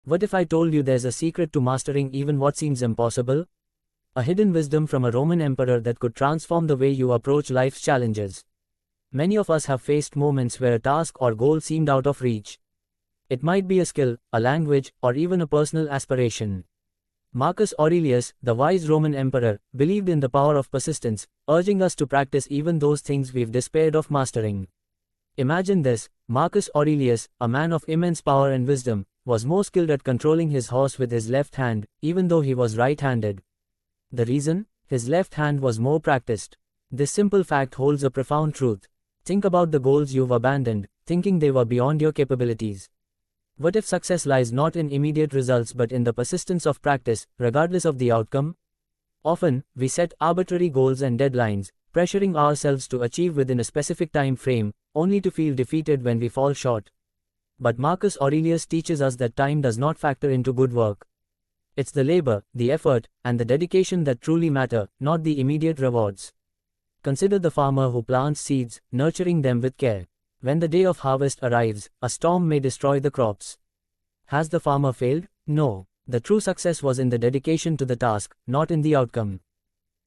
What if I told you there's a secret to mastering even what seems impossible? A hidden wisdom from a Roman emperor that could transform the way you approach life's challenges. Many of us have faced moments where a task or goal seemed out of reach. It might be a skill, a language, or even a personal aspiration. Marcus Aurelius, the wise Roman emperor, believed in the power of persistence, urging us to practice even those things we've despaired of mastering. Imagine this: Marcus Aurelius, a man of immense power and wisdom, was more skilled at controlling his horse with his left hand, even though he was right-handed. The reason? His left hand was more practiced. This simple fact holds a profound truth. Think about the goals you've abandoned, thinking they were beyond your capabilities. What if success lies not in immediate results but in the persistence of practice, regardless of the outcome? Often, we set arbitrary goals and deadlines, pressuring ourselves to achieve within a specific time frame, only to feel defeated when we fall short. But Marcus Aurelius teaches us that time does not factor into good work. It's the labor, the effort, and the dedication that truly matter, not the immediate rewards. Consider the farmer who plants seeds, nurturing them with care. When the day of harvest arrives, a storm may destroy the crops. Has the farmer failed? No. The true success was in the dedication to the task, not in the outcome.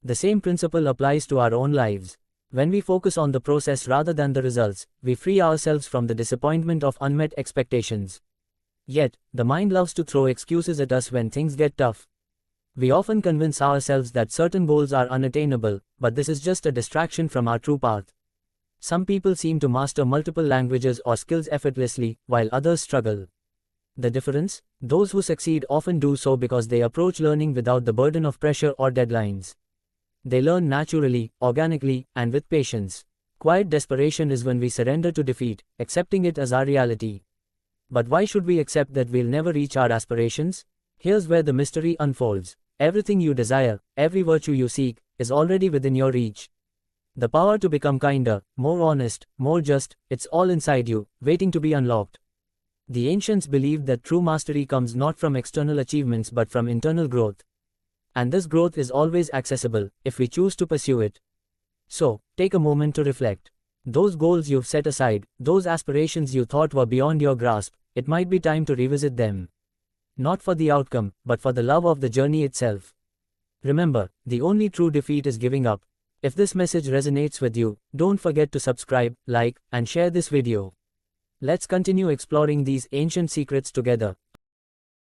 The same principle applies to our own lives. When we focus on the process rather than the results, we free ourselves from the disappointment of unmet expectations. Yet, the mind loves to throw excuses at us when things get tough. We often convince ourselves that certain goals are unattainable, but this is just a distraction from our true path. Some people seem to master multiple languages or skills effortlessly, while others struggle. The difference? Those who succeed often do so because they approach learning without the burden of pressure or deadlines. They learn naturally, organically, and with patience. Quiet desperation is when we surrender to defeat, accepting it as our reality. But why should we accept that we'll never reach our aspirations? Here's where the mystery unfolds. Everything you desire, every virtue you seek, is already within your reach. The power to become kinder, more honest, more just, it's all inside you, waiting to be unlocked. The ancients believed that true mastery comes not from external achievements but from internal growth. And this growth is always accessible, if we choose to pursue it. So, take a moment to reflect. Those goals you've set aside, those aspirations you thought were beyond your grasp, it might be time to revisit them. Not for the outcome, but for the love of the journey itself. Remember, the only true defeat is giving up. If this message resonates with you, don't forget to subscribe, like, and share this video. Let's continue exploring these ancient secrets together.